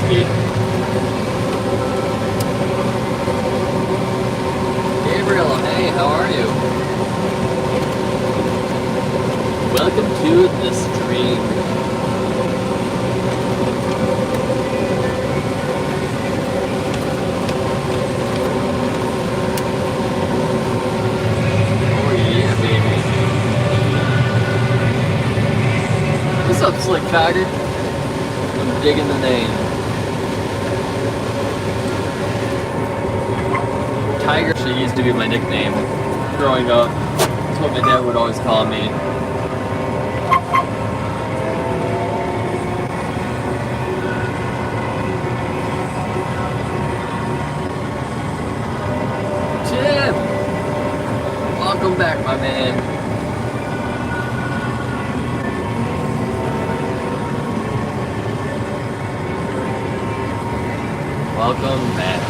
whiskey. Gabriel, hey, how are you? Welcome to the stream. Oh yeah, baby. What's up, Slick Tiger? I'm digging the name. Tiger actually used to be my nickname growing up. That's what my dad would always call me. Tim! Welcome back, my man. Welcome back.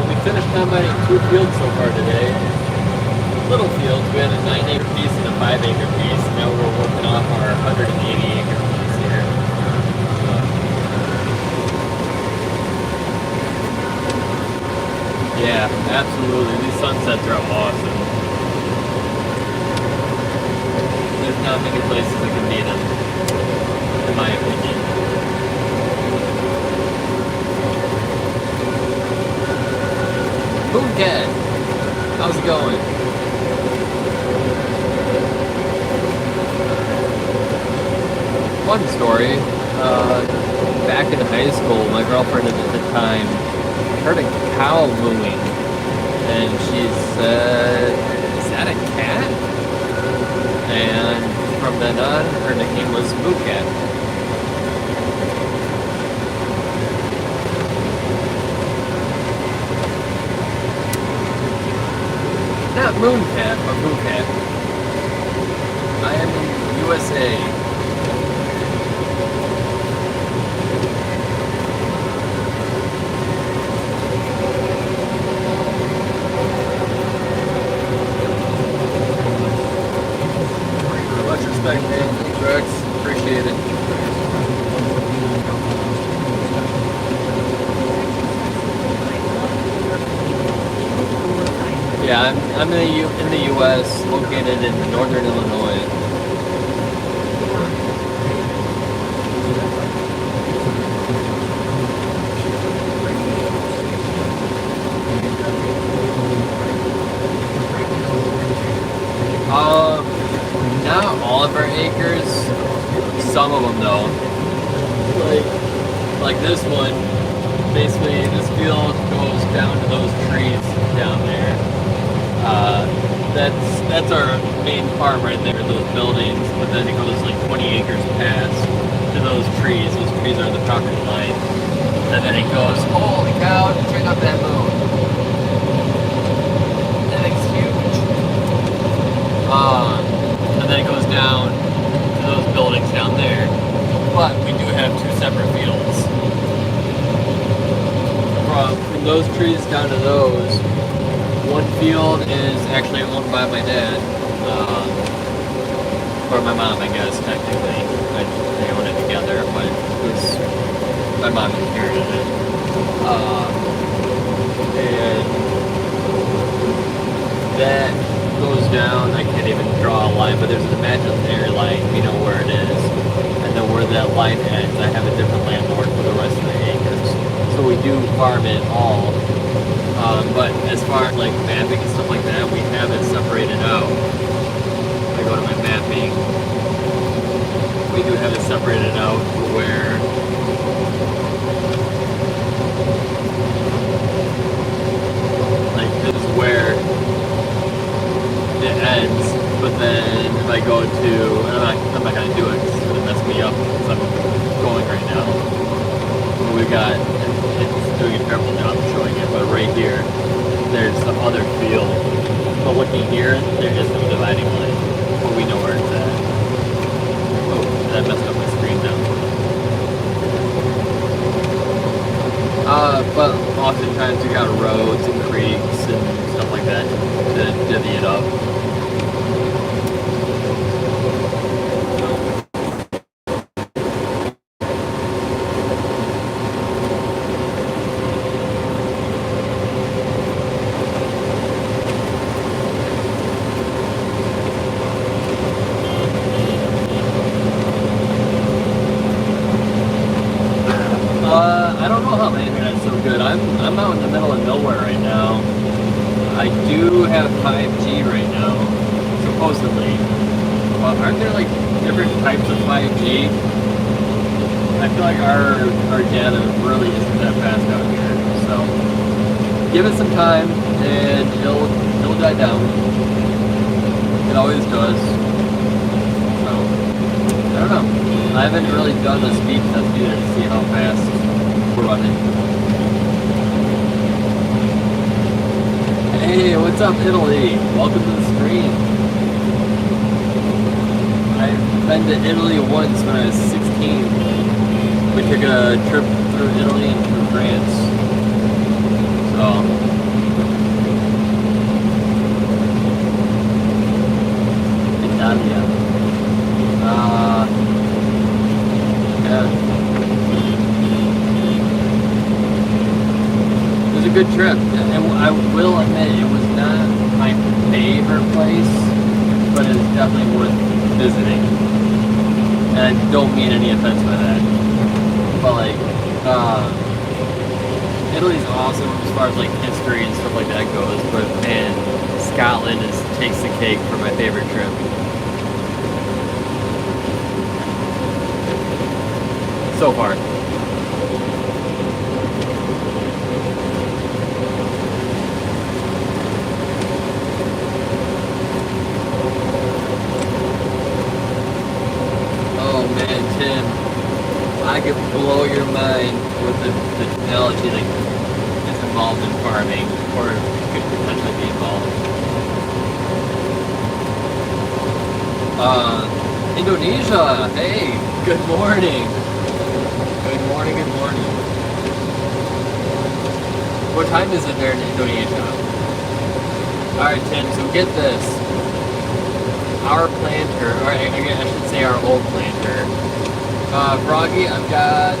We finished combining 2 fields so far today. Little fields. We had a 9-acre piece and a 5-acre piece. Now we're working off our 180-acre piece here. Yeah, absolutely. These sunsets are awesome. There's not many places that can beat them, in my opinion. Mooncat, how's it going? Fun story. Back in high school, my girlfriend at the time heard a cow mooing, and she said, "Is that a cat?" And from then on, her nickname was Mooncat. Not Mooncat, but Moocat. I am in USA. Much respect, man. Rex, appreciate it. Yeah, I'm in the U.S., located in northern Illinois. Not all of our acres. Some of them, though. Like this one. Basically, this field goes down to those trees down there. That's our main farm right there, those buildings, but then it goes like 20 acres past to those trees. Those trees are the property line. And then it goes, holy cow, check out that moon. That thing's huge. And then it goes down to those buildings down there. But we do have 2 separate fields. From those trees down to those, one field is actually owned by my dad, or my mom, I guess, technically. They own it together, but my mom inherited it. And that goes down, I can't even draw a line, but there's an imaginary line, we know where it is. And then where that line ends, I have a different landlord for the rest of the acres. So we do farm it all. But as far as like mapping and stuff like that, we have it separated out. If I go to my mapping, we do have it separated out where like this is where it ends. But then if I go to, I'm not gonna do it because it's gonna mess me up because I'm going right now. But we got, it's doing a terrible job of showing it, but right here, there's some other field. But look looking here, there is no dividing line, but we know where it's at. Oh, that messed up my screen now. But oftentimes you got roads and creeks and stuff like that to divvy it up. I don't know how my internet's so good. I'm out in the middle of nowhere right now. I do have 5G right now, supposedly. Well, aren't there like different types of 5G? I feel like our data really isn't that fast out here. So give it some time and it'll die down. It always does. So I don't know. I haven't really done the speed test either to see how fast we're running. Hey, what's up, Italy? Welcome to the stream. I've been to Italy once when I was 16. We took a trip through Italy and through France. So, Italia. Yeah. It was a good trip. And I will admit, it was not my favorite place, but it's definitely worth visiting. And I don't mean any offense by that. But like, Italy's awesome as far as like history and stuff like that goes, but man, Scotland takes the cake for my favorite trip. So far. Oh man, Tim, I could blow your mind with the technology that is involved in farming, or could potentially be involved. Indonesia, hey, good morning. Good morning, good morning. What time is it there in Indonesia? Alright, Tim, so get this. Our planter, or I should say our old planter. Froggy, I'm gonna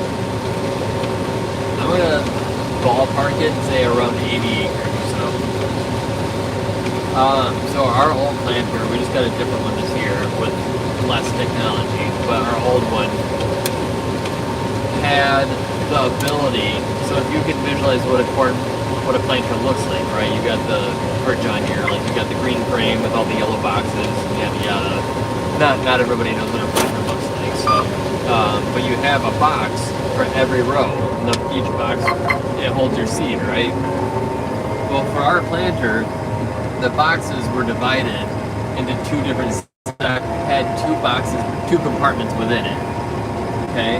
ballpark it and say around 80 acres or so. So our old planter, we just got a different one this year with less technology, but our old one had the ability, so if you can visualize what a planter looks like, right? You got the perch on here, like you got the green frame with all the yellow boxes, yada yada. Not everybody knows what a planter looks like, so but you have a box for every row. And each box, it holds your seed, right? Well, for our planter, the boxes were divided into two different stacks, had two compartments within it. Okay?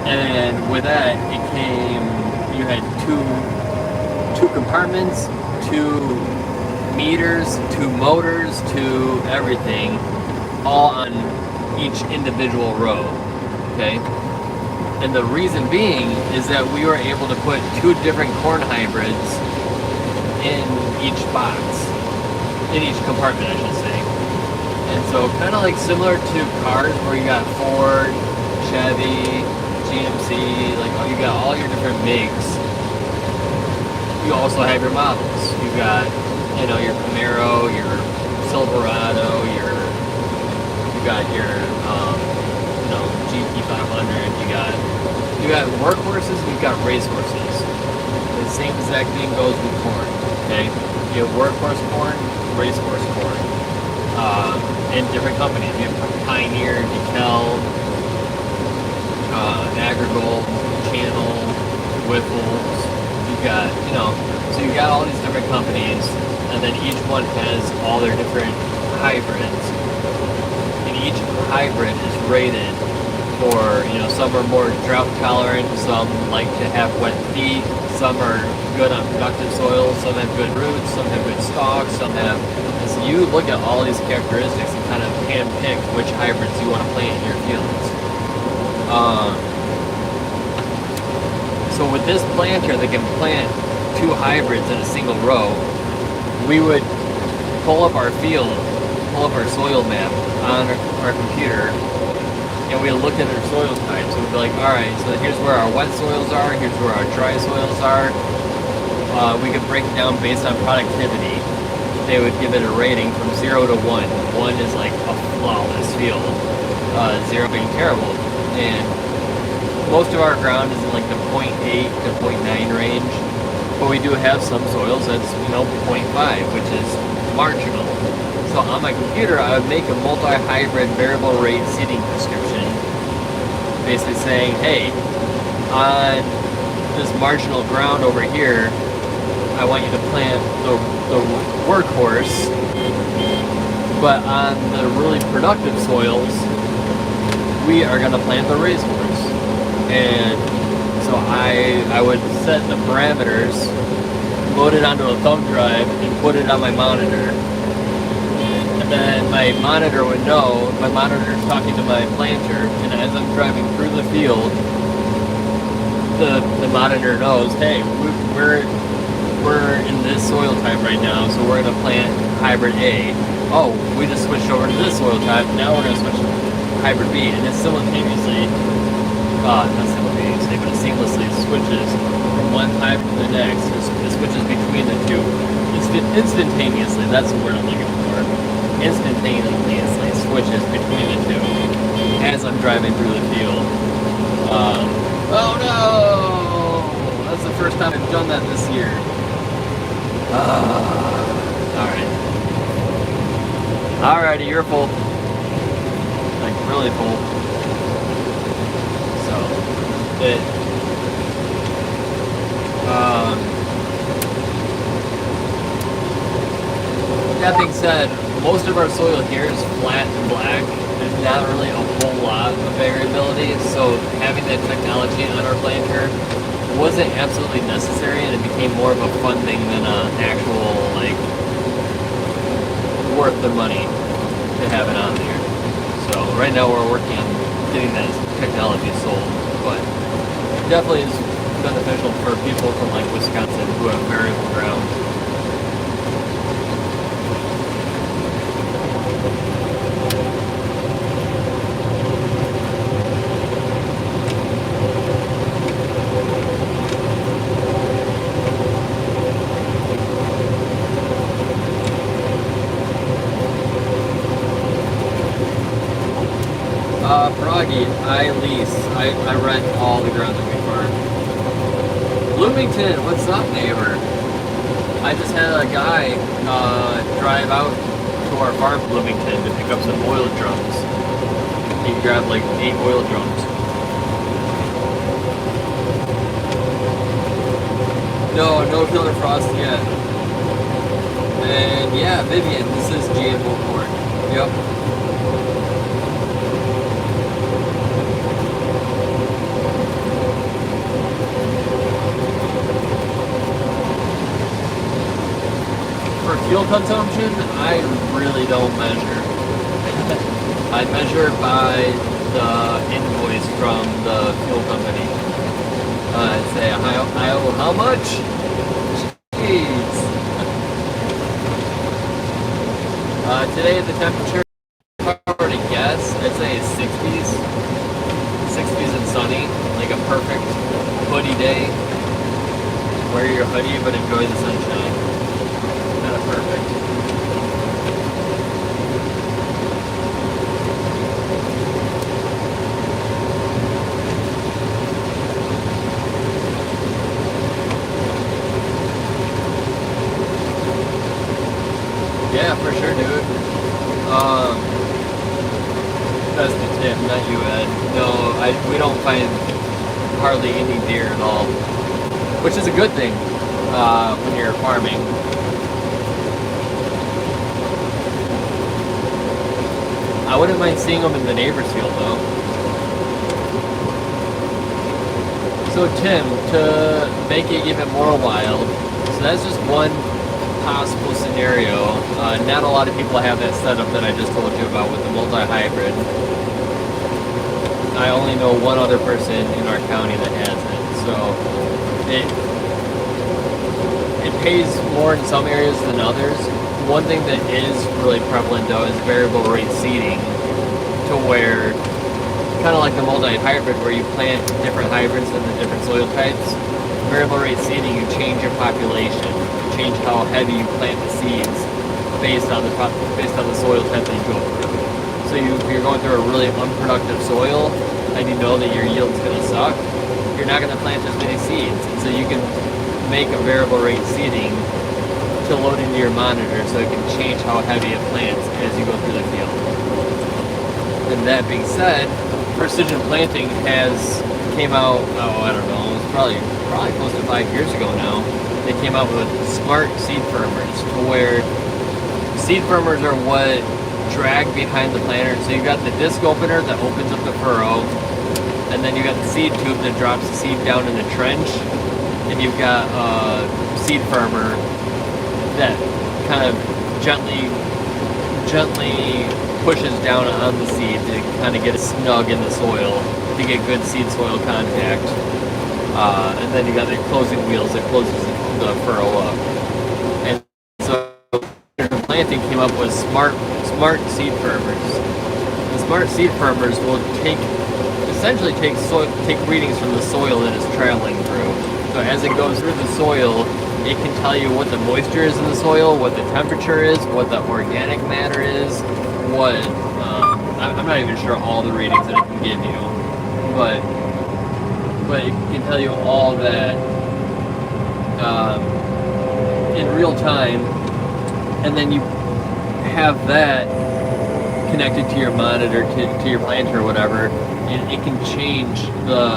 And with that, it came, you had two compartments, 2 meters, 2 motors, 2 everything, all on each individual row, okay? And the reason being is that we were able to put 2 different corn hybrids in each box, in each compartment, I should say. And so kind of like similar to cars where you got Ford, Chevy, GMC, like you got all your different makes. You also have your models. You got, you know, your Camaro, your Silverado, you got your, you know, GT500. You got workhorses and you got racehorses. The same exact thing goes with corn. Okay, you have workhorse corn, racehorse corn, in different companies. You have Pioneer, DeKalb, Agrigold, Channel, Whipples. You got, you know, so you got all these different companies, and then each one has all their different hybrids, and each hybrid is rated for, you know, some are more drought tolerant, some like to have wet feet, some are good on productive soils, some have good roots, some have good stalks, some have you look at all these characteristics and kind of handpick which hybrids you want to plant in your fields. So with this planter that can plant 2 hybrids in a single row, we would pull up our field, pull up our soil map on our computer, and we look at our soil types. So we'd be like, alright, so here's where our wet soils are, here's where our dry soils are. We could break it down based on productivity. They would give it a rating from 0 to 1. 1 is like a flawless field, 0 being terrible. And most of our ground is in like the 0.8 to 0.9 range, but we do have some soils that's 0.5, which is marginal. So on my computer, I would make a multi-hybrid variable rate seeding prescription, basically saying, hey, on this marginal ground over here, I want you to plant the workhorse, but on the really productive soils, we are going to plant the racehorse. And so I would set the parameters, load it onto a thumb drive, and put it on my monitor. And then my monitor would know, my monitor's talking to my planter, and as I'm driving through the field, the monitor knows, hey, we're in this soil type right now, so we're going to plant hybrid A. Oh, we just switched over to this soil type, now we're going to switch to hybrid B, and it simultaneously, not simultaneously, but it seamlessly switches from one type to the next. It switches between the two. Instantaneously, that's the word I'm looking for. Instantaneously switches between the two as I'm driving through the field. Oh no! That's the first time I've done that this year. Alright. Alrighty, you're full. Like, really full. So, that being said, most of our soil here is flat and black. There's not really a whole lot of variability, so having that technology on our planter wasn't absolutely necessary, and it became more of a fun thing than an actual, like, worth the money to have it on there. So right now we're working on getting that technology sold, but it definitely is beneficial for people from like Wisconsin who have variable ground. Froggy, I lease. I rent all the ground that we farm. Bloomington, what's up, neighbor? I just had a guy drive out to our farm, Bloomington, to pick up some oil drums. He grabbed like 8 oil drums. No killer frost yet. And yeah, Vivian, this is GMO corn. Yep. For fuel consumption, I really don't measure. I measure by the invoice from the fuel company. Say, I owe how much? Jeez. Today the temperature, if I were to guess, I'd say 60s. 60s and sunny, like a perfect hoodie day. Wear your hoodie, but enjoy the sunshine. Kind of perfect. Yeah, for sure, dude. That's the tip, not you, Ed. No, we don't find hardly any deer at all, which is a good thing when you're farming. I wouldn't mind seeing them in the neighbor's field, though. So Tim, to make it even more wild, so that's just one possible scenario. Not a lot of people have that setup that I just told you about with the multi-hybrid. I only know one other person in our county that has it, so it pays more in some areas than others. One thing that is really prevalent though is variable rate seeding, to where kind of like the multi-hybrid where you plant different hybrids in the different soil types. Variable rate seeding, you change your population, you change how heavy you plant the seeds based on the soil type that you go through. So if you're going through a really unproductive soil and you know that your yield's going to suck, you're not going to plant as many seeds. And so you can make a variable rate seeding to load into your monitor so it can change how heavy it plants as you go through the field. And that being said, precision planting came out, I don't know, it was probably close to 5 years ago now. They came out with smart seed firmers, to where seed firmers are what drag behind the planter. So you've got the disc opener that opens up the furrow, and then you've got the seed tube that drops the seed down in the trench, and you've got a seed firmer that kind of gently pushes down on the seed to kind of get it snug in the soil to get good seed soil contact. And then you got the closing wheels that closes the furrow up. And so planting came up with smart seed firmers. The smart seed firmers will essentially take readings from the soil that it's traveling through. So as it goes through the soil, it can tell you what the moisture is in the soil, what the temperature is, what the organic matter is, what I'm not even sure all the readings that it can give you, but it can tell you all that in real time, and then you have that connected to your monitor, to your planter or whatever, and it can change the